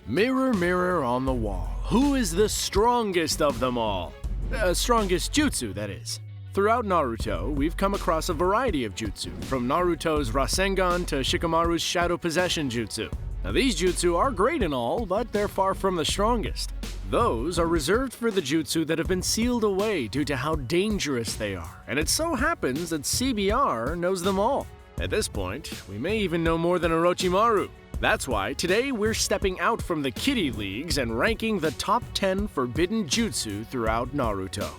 Mirror, mirror on the wall, who is the strongest of them all? Strongest jutsu, that is. Throughout Naruto, we've come across a variety of jutsu, from Naruto's Rasengan to Shikamaru's Shadow Possession Jutsu. Now these jutsu are great and all, but they're far from the strongest. Those are reserved for the jutsu that have been sealed away due to how dangerous they are, and it so happens that CBR knows them all. At this point, we may even know more than Orochimaru. That's why today we're stepping out from the kiddie leagues and ranking the top 10 forbidden jutsu throughout Naruto.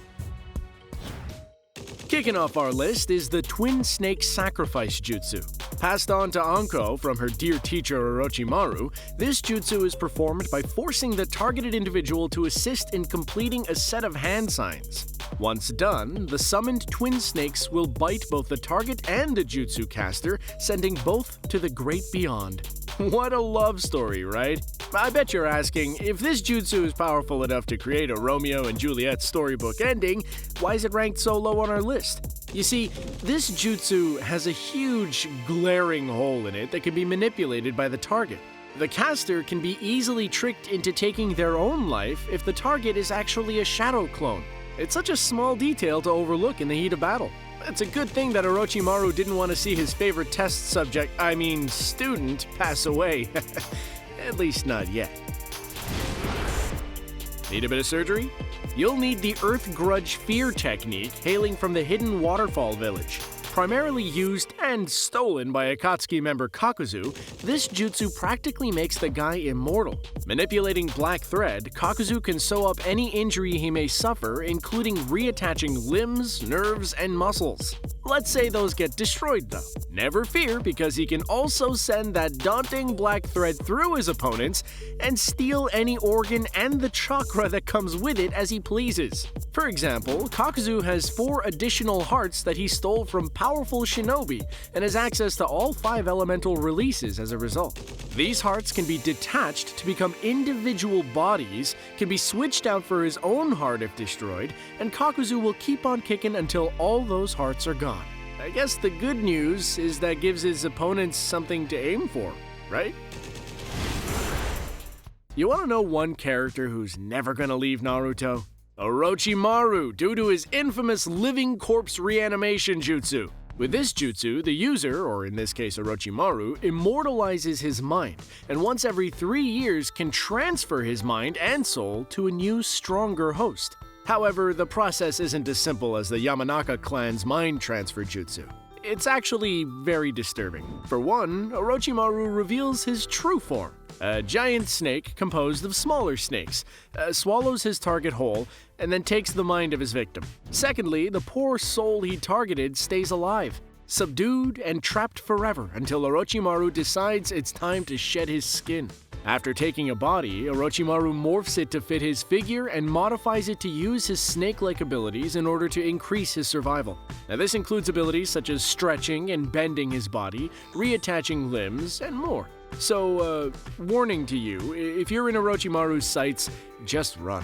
Kicking off our list is the Twin Snake Sacrifice Jutsu. Passed on to Anko from her dear teacher Orochimaru, this jutsu is performed by forcing the targeted individual to assist in completing a set of hand signs. Once done, the summoned twin snakes will bite both the target and the jutsu caster, sending both to the great beyond. What a love story, right? I bet you're asking, if this jutsu is powerful enough to create a Romeo and Juliet storybook ending, why is it ranked so low on our list? You see, this jutsu has a huge, glaring hole in it that can be manipulated by the target. The caster can be easily tricked into taking their own life if the target is actually a shadow clone. It's such a small detail to overlook in the heat of battle. It's a good thing that Orochimaru didn't want to see his favorite test subject, student, pass away. At least not yet. Need a bit of surgery? You'll need the Earth Grudge Fear technique hailing from the hidden waterfall village. Primarily used and stolen by Akatsuki member Kakuzu, this jutsu practically makes the guy immortal. Manipulating black thread, Kakuzu can sew up any injury he may suffer, including reattaching limbs, nerves, and muscles. Let's say those get destroyed though. Never fear, because he can also send that daunting black thread through his opponents and steal any organ and the chakra that comes with it as he pleases. For example, Kakuzu has 4 additional hearts that he stole from powerful shinobi and has access to all 5 elemental releases as a result. These hearts can be detached to become individual bodies, can be switched out for his own heart if destroyed, and Kakuzu will keep on kicking until all those hearts are gone. I guess the good news is that gives his opponents something to aim for, right? You want to know one character who's never gonna leave Naruto? Orochimaru, due to his infamous living corpse reanimation jutsu. With this jutsu, the user, or in this case Orochimaru, immortalizes his mind, and once every 3 years can transfer his mind and soul to a new, stronger host. However, the process isn't as simple as the Yamanaka clan's mind transfer jutsu. It's actually very disturbing. For one, Orochimaru reveals his true form. A giant snake composed of smaller snakes, swallows his target whole, and then takes the mind of his victim. Secondly, the poor soul he targeted stays alive, subdued and trapped forever until Orochimaru decides it's time to shed his skin. After taking a body, Orochimaru morphs it to fit his figure and modifies it to use his snake-like abilities in order to increase his survival. Now this includes abilities such as stretching and bending his body, reattaching limbs, and more. So, warning to you, if you're in Orochimaru's sights, just run.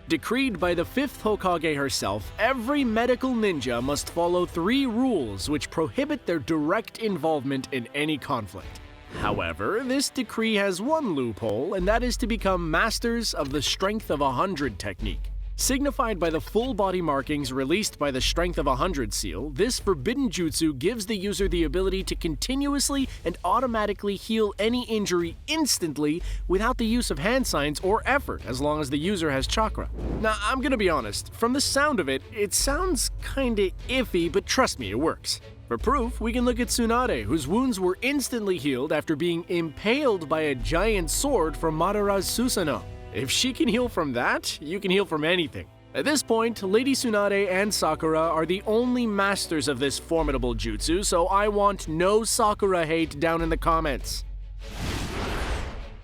Decreed by the 5th Hokage herself, every medical ninja must follow 3 rules which prohibit their direct involvement in any conflict. However, this decree has one loophole, and that is to become masters of the Strength of 100 technique. Signified by the full body markings released by the Strength of 100 seal, this forbidden jutsu gives the user the ability to continuously and automatically heal any injury instantly without the use of hand signs or effort, as long as the user has chakra. Now, I'm gonna be honest, from the sound of it, it sounds kinda iffy, but trust me, it works. For proof, we can look at Tsunade, whose wounds were instantly healed after being impaled by a giant sword from Madara's Susanoo. If she can heal from that, you can heal from anything. At this point, Lady Tsunade and Sakura are the only masters of this formidable jutsu, so I want no Sakura hate down in the comments.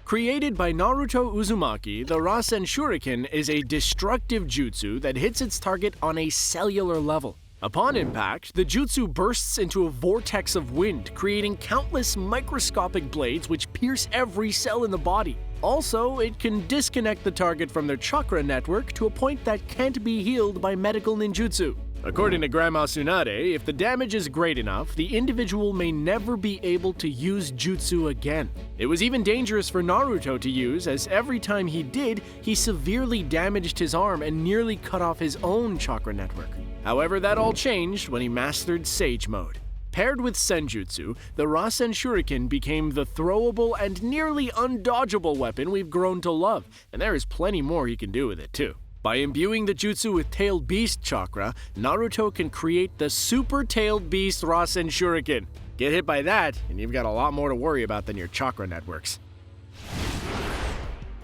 Created by Naruto Uzumaki, the Rasenshuriken is a destructive jutsu that hits its target on a cellular level. Upon impact, the jutsu bursts into a vortex of wind, creating countless microscopic blades which pierce every cell in the body. Also, it can disconnect the target from their chakra network to a point that can't be healed by medical ninjutsu. According to Grandma Tsunade, if the damage is great enough, the individual may never be able to use Jutsu again. It was even dangerous for Naruto to use, as every time he did, he severely damaged his arm and nearly cut off his own chakra network. However, that all changed when he mastered Sage Mode. Paired with Senjutsu, the Rasenshuriken became the throwable and nearly undodgeable weapon we've grown to love, and there is plenty more he can do with it too. By imbuing the jutsu with Tailed Beast chakra, Naruto can create the Super Tailed Beast Rasenshuriken. Get hit by that, and you've got a lot more to worry about than your chakra networks.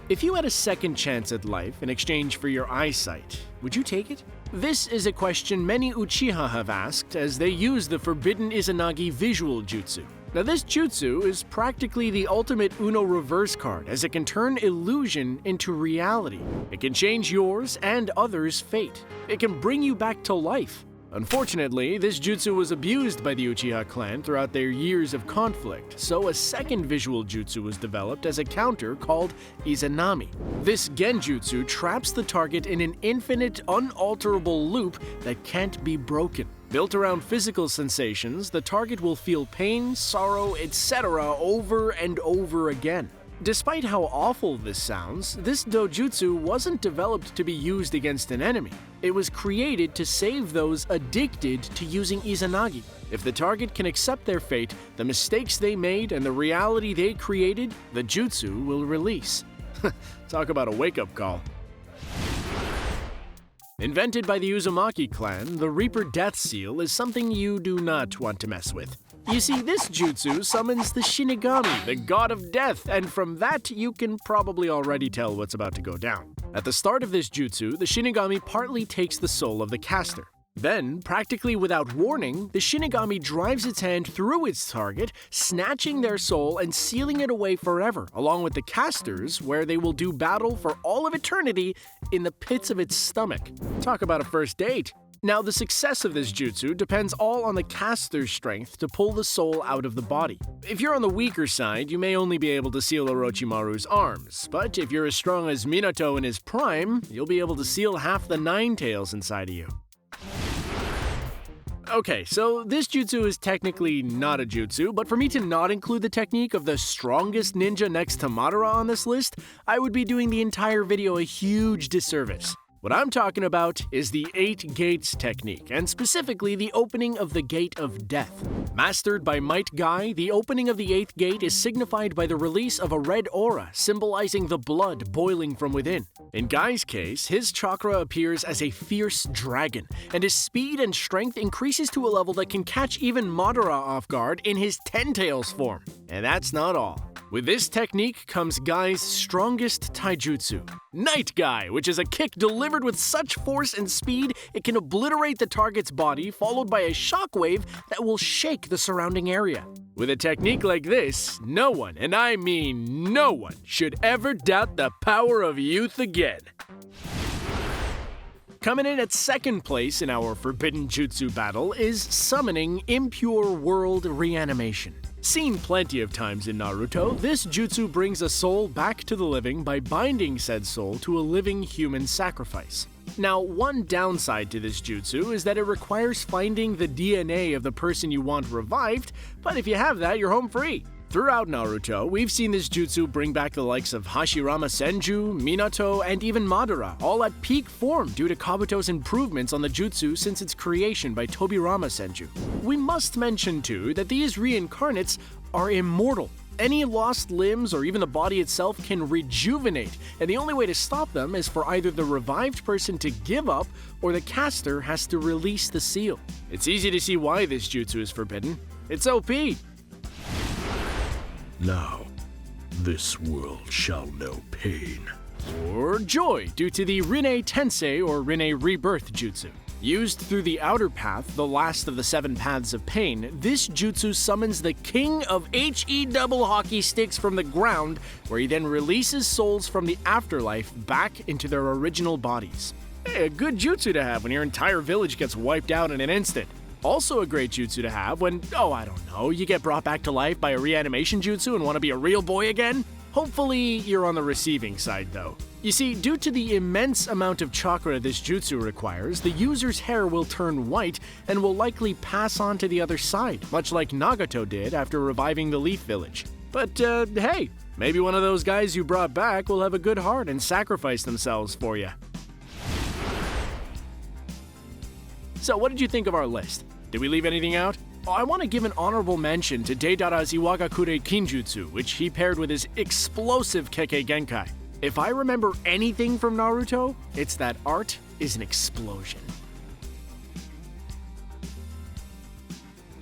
If you had a second chance at life in exchange for your eyesight, would you take it? This is a question many Uchiha have asked as they use the forbidden Izanagi visual jutsu. Now this jutsu is practically the ultimate Uno reverse card, as it can turn illusion into reality. It can change yours and others' fate. It can bring you back to life. Unfortunately, this jutsu was abused by the Uchiha clan throughout their years of conflict, so a second visual jutsu was developed as a counter called Izanami. This genjutsu traps the target in an infinite, unalterable loop that can't be broken. Built around physical sensations, the target will feel pain, sorrow, etc. over and over again. Despite how awful this sounds, this dojutsu wasn't developed to be used against an enemy. It was created to save those addicted to using Izanagi. If the target can accept their fate, the mistakes they made, and the reality they created, the jutsu will release. Talk about a wake-up call. Invented by the Uzumaki clan, the Reaper Death Seal is something you do not want to mess with. You see, this jutsu summons the Shinigami, the god of death, and from that you can probably already tell what's about to go down. At the start of this jutsu, the Shinigami partly takes the soul of the caster. Then, practically without warning, the Shinigami drives its hand through its target, snatching their soul and sealing it away forever, along with the casters, where they will do battle for all of eternity in the pits of its stomach. Talk about a first date! Now, the success of this jutsu depends all on the caster's strength to pull the soul out of the body. If you're on the weaker side, you may only be able to seal Orochimaru's arms, but if you're as strong as Minato in his prime, you'll be able to seal half the Nine Tails inside of you. Okay, so this jutsu is technically not a jutsu, but for me to not include the technique of the strongest ninja next to Madara on this list, I would be doing the entire video a huge disservice. What I'm talking about is the 8 Gates technique, and specifically the opening of the Gate of Death. Mastered by Might Guy, the opening of the 8th gate is signified by the release of a red aura, symbolizing the blood boiling from within. In Guy's case, his chakra appears as a fierce dragon, and his speed and strength increases to a level that can catch even Madara off guard in his 10 Tails form. And that's not all. With this technique comes Guy's strongest taijutsu, Night Guy, which is a kick delivered with such force and speed it can obliterate the target's body, followed by a shockwave that will shake the surrounding area. With a technique like this, no one, and I mean no one, should ever doubt the power of youth again. Coming in at second place in our Forbidden Jutsu battle is summoning Impure World Reanimation. Seen plenty of times in Naruto, this jutsu brings a soul back to the living by binding said soul to a living human sacrifice. Now, one downside to this jutsu is that it requires finding the DNA of the person you want revived, but if you have that, you're home free. Throughout Naruto, we've seen this jutsu bring back the likes of Hashirama Senju, Minato, and even Madara, all at peak form due to Kabuto's improvements on the jutsu since its creation by Tobirama Senju. We must mention too that these reincarnates are immortal. Any lost limbs or even the body itself can rejuvenate, and the only way to stop them is for either the revived person to give up or the caster has to release the seal. It's easy to see why this jutsu is forbidden. It's OP! Now, this world shall know pain. Or joy, due to the Rinne Tensei or Rinne Rebirth jutsu. Used through the outer path, the last of the 7 paths of pain, this jutsu summons the king of HE double hockey sticks from the ground, where he then releases souls from the afterlife back into their original bodies. Hey, a good jutsu to have when your entire village gets wiped out in an instant. Also a great jutsu to have when, you get brought back to life by a reanimation jutsu and want to be a real boy again? Hopefully you're on the receiving side though. You see, due to the immense amount of chakra this jutsu requires, the user's hair will turn white and will likely pass on to the other side, much like Nagato did after reviving the Leaf Village. But hey, maybe one of those guys you brought back will have a good heart and sacrifice themselves for you. So what did you think of our list? Did we leave anything out? Oh, I want to give an honorable mention to Deidara's Iwagakure Kinjutsu, which he paired with his explosive Kekkei Genkai. If I remember anything from Naruto, it's that art is an explosion.